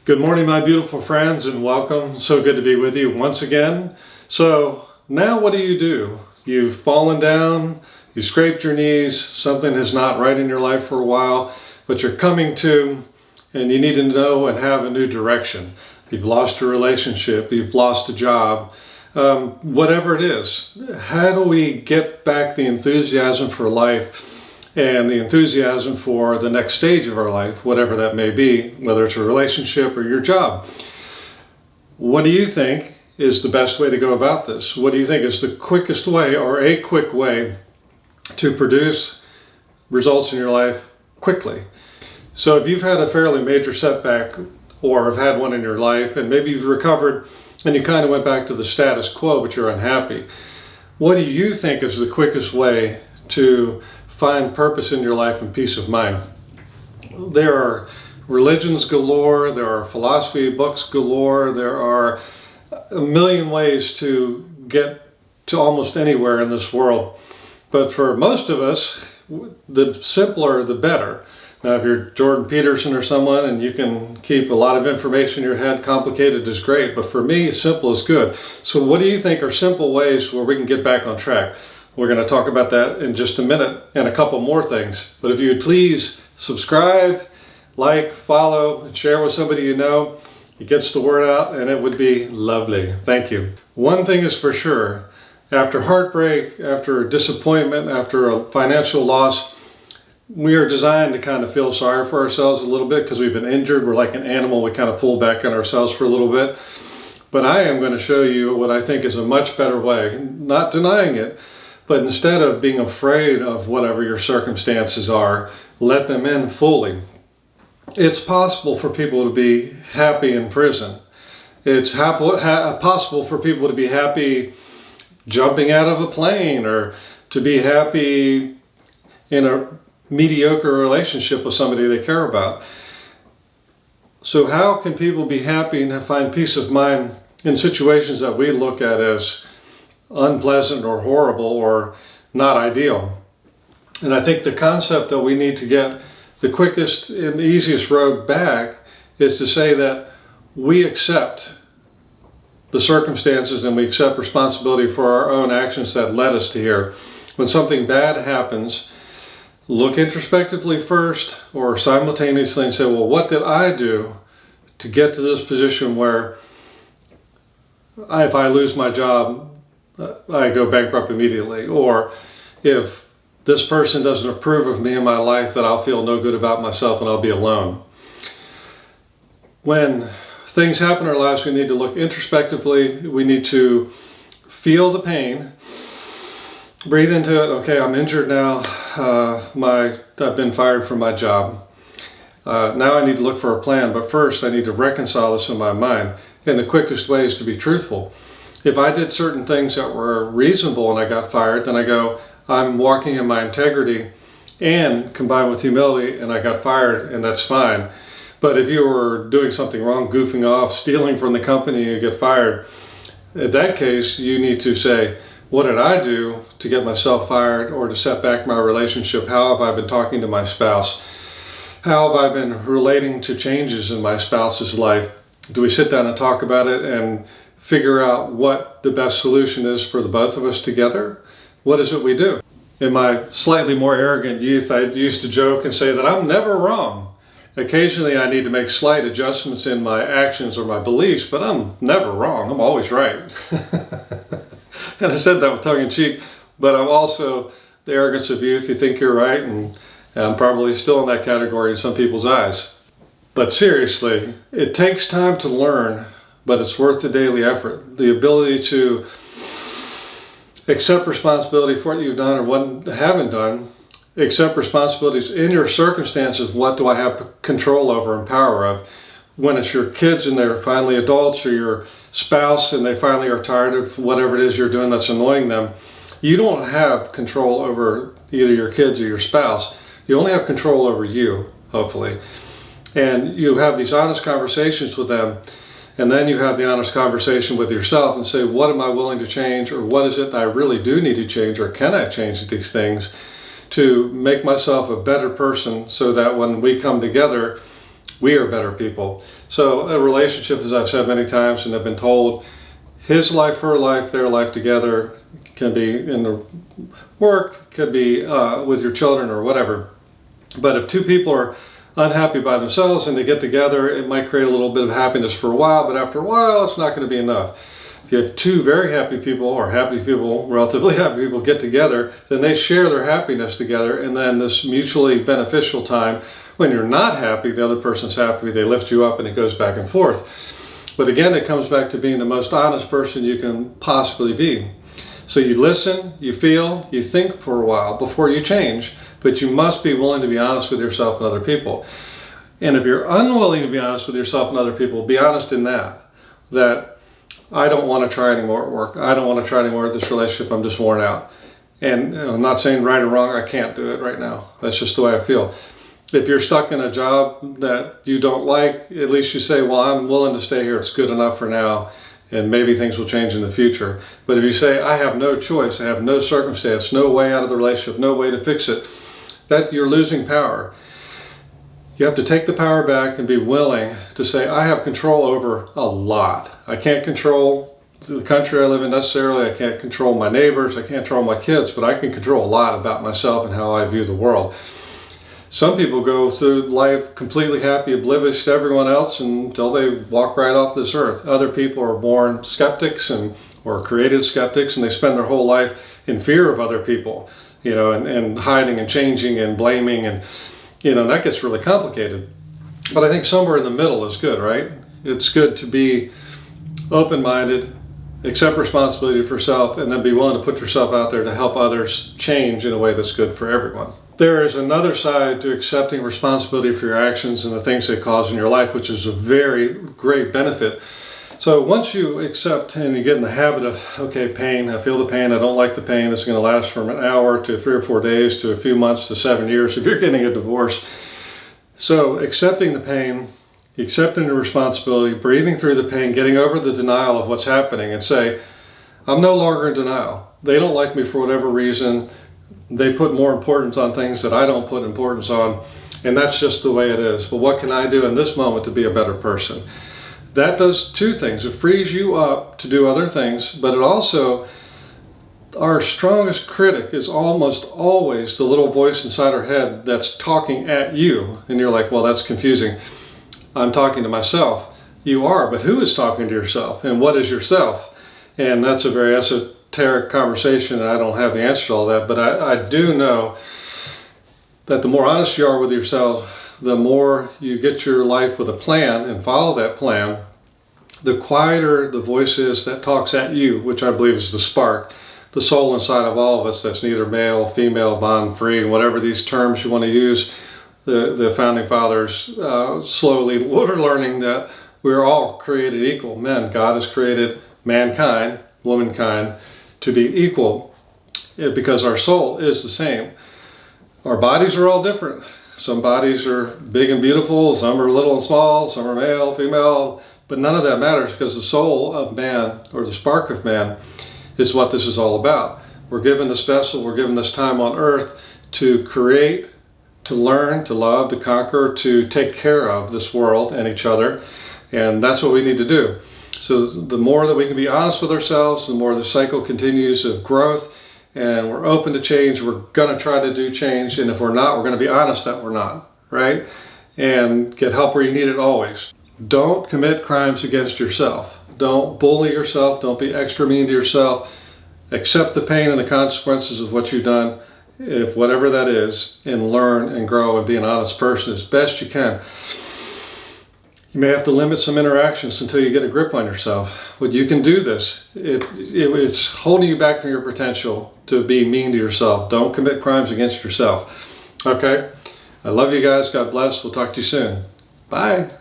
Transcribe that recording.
Good morning, my beautiful friends, and welcome. So good to be with you once again. So now what do? You've fallen down, you scraped your knees, something is not right in your life for a while, but you're coming to, and you need to know and have a new direction. You've lost a relationship, you've lost a job, whatever it is. How do we get back the enthusiasm for life and the enthusiasm for the next stage of our life, whatever that may be, whether it's a relationship or your job? What do you think is the best way to go about this? What do you think is the quickest way, or a quick way, to produce results in your life quickly? So if you've had a fairly major setback or have had one in your life, and maybe you've recovered and you kind of went back to the status quo but you're unhappy, what do you think is the quickest way to find purpose in your life and peace of mind? There are religions galore, there are philosophy books galore, there are a million ways to get to almost anywhere in this world. But for most of us, the simpler the better. Now, if you're Jordan Peterson or someone and you can keep a lot of information in your head, complicated is great. But for me, simple is good. So what do you think are simple ways where we can get back on track? We're going to talk about that in just a minute and a couple more things. But if you would please subscribe, like, follow, and share with somebody you know, it gets the word out and it would be lovely. Thank you. One thing is for sure, after heartbreak, after disappointment, after a financial loss, we are designed to kind of feel sorry for ourselves a little bit because we've been injured. We're like an animal. We kind of pull back on ourselves for a little bit. But I am going to show you what I think is a much better way, not denying it, but instead of being afraid of whatever your circumstances are, let them in fully. It's possible for people to be happy in prison. It's possible for people to be happy jumping out of a plane, or to be happy in a mediocre relationship with somebody they care about. So how can people be happy and find peace of mind in situations that we look at as unpleasant or horrible or not ideal? And I think the concept that we need to get the quickest and the easiest road back is to say that we accept the circumstances and we accept responsibility for our own actions that led us to here. When something bad happens, look introspectively first or simultaneously and say, well, what did I do to get to this position where if I lose my job, I go bankrupt immediately? Or if this person doesn't approve of me in my life, that I'll feel no good about myself and I'll be alone. When things happen in our lives, we need to look introspectively. We need to feel the pain, breathe into it. Okay, I'm injured now. I've been fired from my job. Now I need to look for a plan, but first I need to reconcile this in my mind. And the quickest way is to be truthful. If I did certain things that were reasonable and I got fired, then I go, I'm walking in my integrity and combined with humility, and I got fired, and that's fine. But if you were doing something wrong, goofing off, stealing from the company, and you get fired, in that case, you need to say, what did I do to get myself fired or to set back my relationship? How have I been talking to my spouse? How have I been relating to changes in my spouse's life? Do we sit down and talk about it and figure out what the best solution is for the both of us together? What is it we do? In my slightly more arrogant youth, I used to joke and say that I'm never wrong. Occasionally I need to make slight adjustments in my actions or my beliefs, but I'm never wrong. I'm always right. And I said that with tongue in cheek, but I'm also the arrogance of youth. You think you're right, and I'm probably still in that category in some people's eyes. But seriously, it takes time to learn, but it's worth the daily effort. The ability to accept responsibility for what you've done or what you haven't done, accept responsibilities in your circumstances. What do I have control over and power of? When it's your kids and they're finally adults, or your spouse and they finally are tired of whatever it is you're doing that's annoying them, you don't have control over either your kids or your spouse. You only have control over you, hopefully. And you have these honest conversations with them, and then you have the honest conversation with yourself and say, what am I willing to change, or what is it I really do need to change, or can I change these things to make myself a better person so that when we come together, We are better people. So a relationship, as I've said many times and have been told, his life, her life, their life together, can be in the work, could be with your children or whatever. But if two people are unhappy by themselves and they get together, it might create a little bit of happiness for a while, but after a while, it's not going to be enough. If you have two very happy people, or happy people, relatively happy people, get together, then they share their happiness together, and then this mutually beneficial time, when you're not happy, the other person's happy, they lift you up, and it goes back and forth. But again, it comes back to being the most honest person you can possibly be. So you listen, you feel, you think for a while before you change, but you must be willing to be honest with yourself and other people. And if you're unwilling to be honest with yourself and other people, be honest in that I don't want to try anymore at work. I don't want to try anymore at this relationship. I'm just worn out. And I'm not saying right or wrong. I can't do it right now. That's just the way I feel. If you're stuck in a job that you don't like, at least you say, well, I'm willing to stay here. It's good enough for now. And maybe things will change in the future. But if you say, I have no choice, I have no circumstance, no way out of the relationship, no way to fix it, that you're losing power. You have to take the power back and be willing to say, I have control over a lot. I can't control the country I live in necessarily. I can't control my neighbors. I can't control my kids, but I can control a lot about myself and how I view the world. Some people go through life completely happy, oblivious to everyone else until they walk right off this earth. Other people are born skeptics or created skeptics, and they spend their whole life in fear of other people, and hiding and changing and blaming, and that gets really complicated. But I think somewhere in the middle is good, right? It's good to be open-minded, accept responsibility for self, and then be willing to put yourself out there to help others change in a way that's good for everyone. There is another side to accepting responsibility for your actions and the things they cause in your life, which is a very great benefit. So once you accept and you get in the habit of, okay, pain, I feel the pain, I don't like the pain, this is going to last from an hour to 3 or 4 days to a few months to 7 years if you're getting a divorce. So accepting the pain, accepting the responsibility, breathing through the pain, getting over the denial of what's happening, and say, I'm no longer in denial. They don't like me for whatever reason. They put more importance on things that I don't put importance on, and that's just the way it is. But what can I do in this moment to be a better person? That does two things. It frees you up to do other things, but it also, our strongest critic is almost always the little voice inside our head that's talking at you. And you're like, well, that's confusing. I'm talking to myself. You are, but who is talking to yourself? And what is yourself? And that's a very esoteric conversation, and I don't have the answer to all that, but I do know that the more honest you are with yourself, the more you get your life with a plan and follow that plan, the quieter the voice is that talks at you, which I believe is the spark, the soul inside of all of us that's neither male, female, bond, free, and whatever these terms you want to use. The founding fathers slowly were learning that we're all created equal. Men, God has created mankind, womankind, to be equal because our soul is the same. Our bodies are all different. Some bodies are big and beautiful, some are little and small, some are male, female, but none of that matters because the soul of man, or the spark of man, is what this is all about. We're given this vessel, we're given this time on earth to create, to learn, to love, to conquer, to take care of this world and each other, and that's what we need to do. So the more that we can be honest with ourselves, the more the cycle continues of growth, and we're open to change. We're going to try to do change, and if we're not, we're going to be honest that we're not, right? And get help where you need it always. Don't commit crimes against yourself. Don't bully yourself. Don't be extra mean to yourself. Accept the pain and the consequences of what you've done, if whatever that is, and learn and grow and be an honest person as best you can. You may have to limit some interactions until you get a grip on yourself. But you can do this. It's holding you back from your potential to be mean to yourself. Don't commit crimes against yourself. Okay? I love you guys. God bless. We'll talk to you soon. Bye.